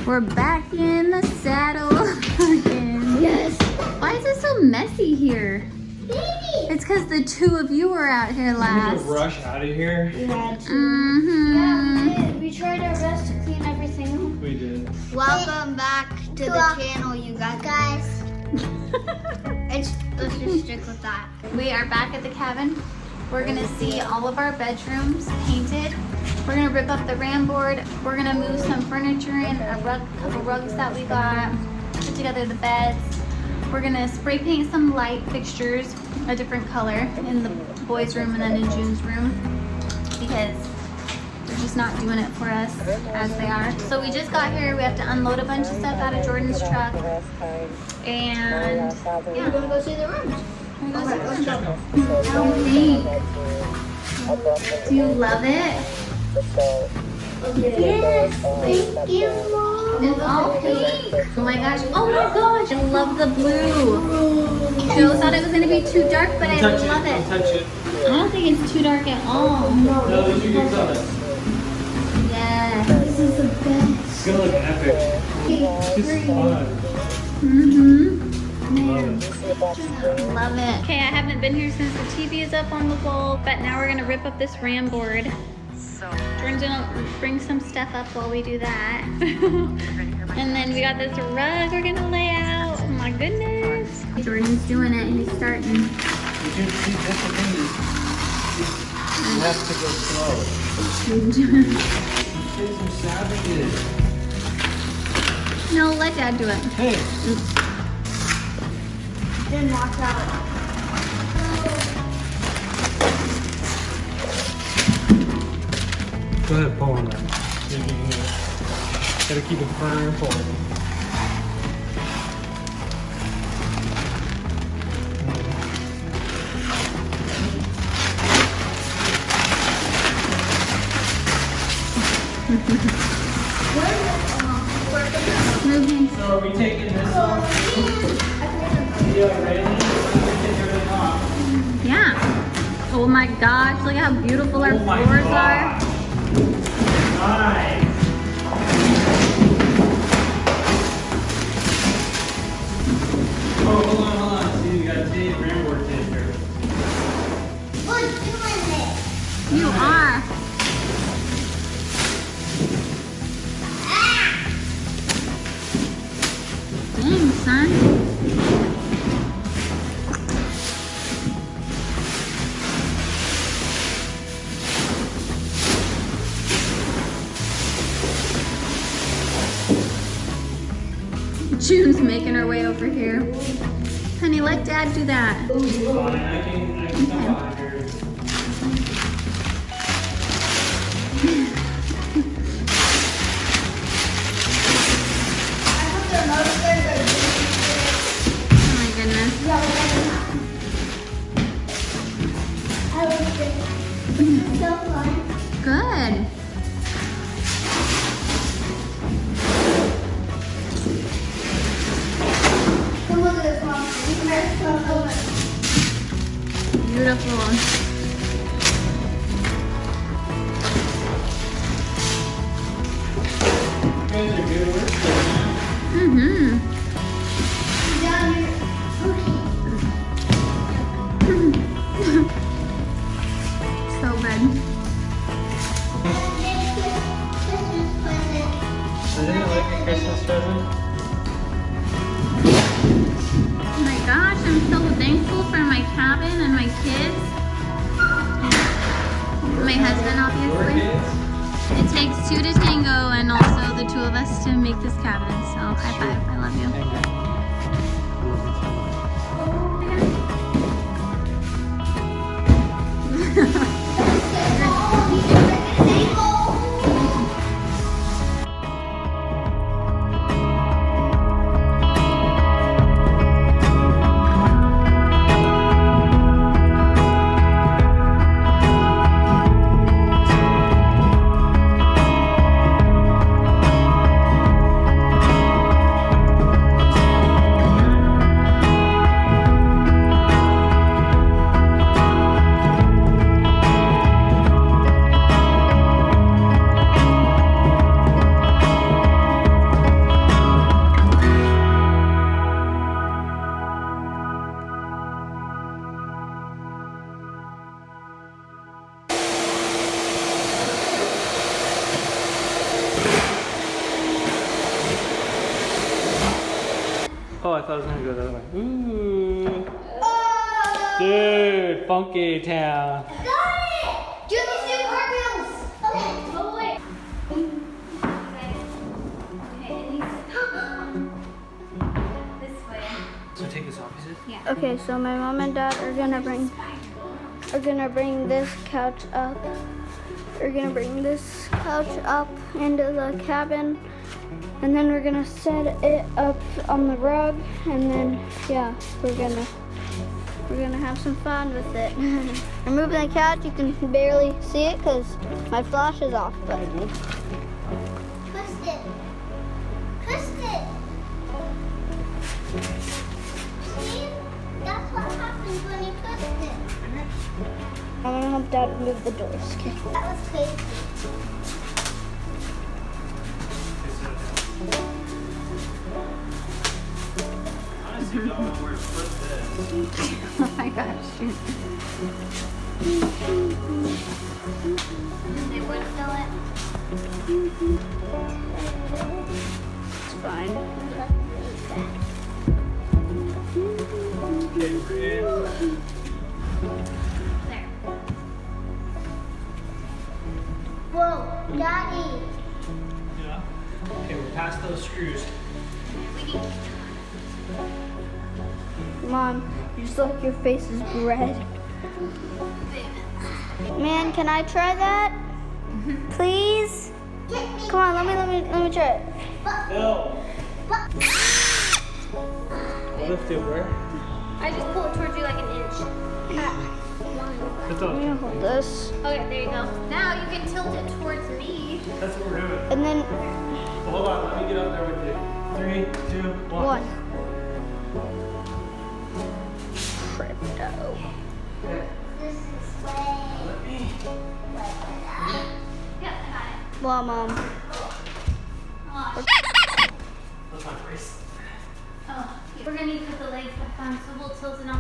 We're back in the saddle again. Yes. Why is it so messy here? Baby. It's because the two of you were out here We last. need to rush out of here. We had to. Mm-hmm. Yeah, we did. We tried our best to clean everything up. We did. Welcome back to the channel, you guys. Let's just stick with that. We are back at the cabin. We're gonna see all of our bedrooms painted. We're gonna rip up the ram board. We're gonna move some furniture in, a couple rugs that we got, put together the beds. We're gonna spray paint some light fixtures, a different color, in the boys' room and then in June's room, because they're just not doing it for us as they are. So we just got here. We have to unload a bunch of stuff out of Jordan's truck. And yeah, We're gonna go see the rooms. let's go. What do you think? Do you love it? Yes, thank you, Mom. It's all pink. Oh my gosh. Oh my gosh. I love the blue. Joe thought it was going to be too dark, but I Touch love it. it. Touch it. I don't think it's too dark at all. No, those are good colors. Yes. This is the best. It's gonna look epic. It's fun. Mm-hmm. Love it. Love it. Okay, I haven't been here since the TV is up on the wall, but now we're going to rip up this ram board. Jordan's gonna bring some stuff up while we do that. And then we got this rug we're gonna lay out. Oh my goodness. Jordan's doing it. He's starting. You can see that's the thing is, you have to go slow. Say some savages. No, let Dad do it. Hey. Then watch out. Go ahead, pull on that. See if you can get it. Gotta keep it firm and full. Moving. So are we taking this off? Yeah, railing? Take everything off. Yeah. Oh my gosh, look at how beautiful our Oh my floors God. are. Nice. Oh, hold on. See, you got tape, ramboard tape here. Who's doing this? You are. Dang, son. June's making her way over here. Honey, let Dad do that. Fine, I can come out here. Oh my goodness. So fun. Good. Come look at this, Mom. Beautiful. You guys are good workers now. Mm-hmm. Down here. So good. Isn't it like a Christmas present? Oh my gosh, I'm so thankful for my cabin and my kids. My husband, Your obviously. kids? It takes two to tango and also the two of us to make this cabin. So high five, I love you. Hang on. I thought it was gonna go the other way. Ooh. Oh! Dude, Funky Town. Got it! Do these new cartwheels! Okay. Oh, wait. Okay, it needs this way. So take this off, is it? Yeah. Okay, so my mom and dad are gonna bring this couch up. We're gonna bring this couch up into the cabin, and then we're gonna set it up on the rug, and then yeah, we're gonna have some fun with it. I'm moving the couch. You can barely see it because my flash is off, but. Twist it. Twist it. See? That's what happens when you twist it. I'm gonna help Dad move the doors. Okay. That was crazy. Honestly, don't know where to put this. Oh my gosh. They would fill it. It's fine. Okay, we're in. There. Whoa, Daddy. Yeah. Okay, we're past those screws. We need Mom, you just look like your face is red. Man, can I try that? Please? Come on, let me try it. No. Lift it where? I just pull it towards you like an inch. That's Let me all. hold this. Okay, there you go. Now you can tilt it towards me. That's what we're doing. And then Hold on, let me get up there with you. 3, 2, 1. one. Crypto. This is Let me. Yep, I got it. Well, Mom. Oh, That's my bracelet. oh, we're gonna need to put the legs back on, so we'll tilt it on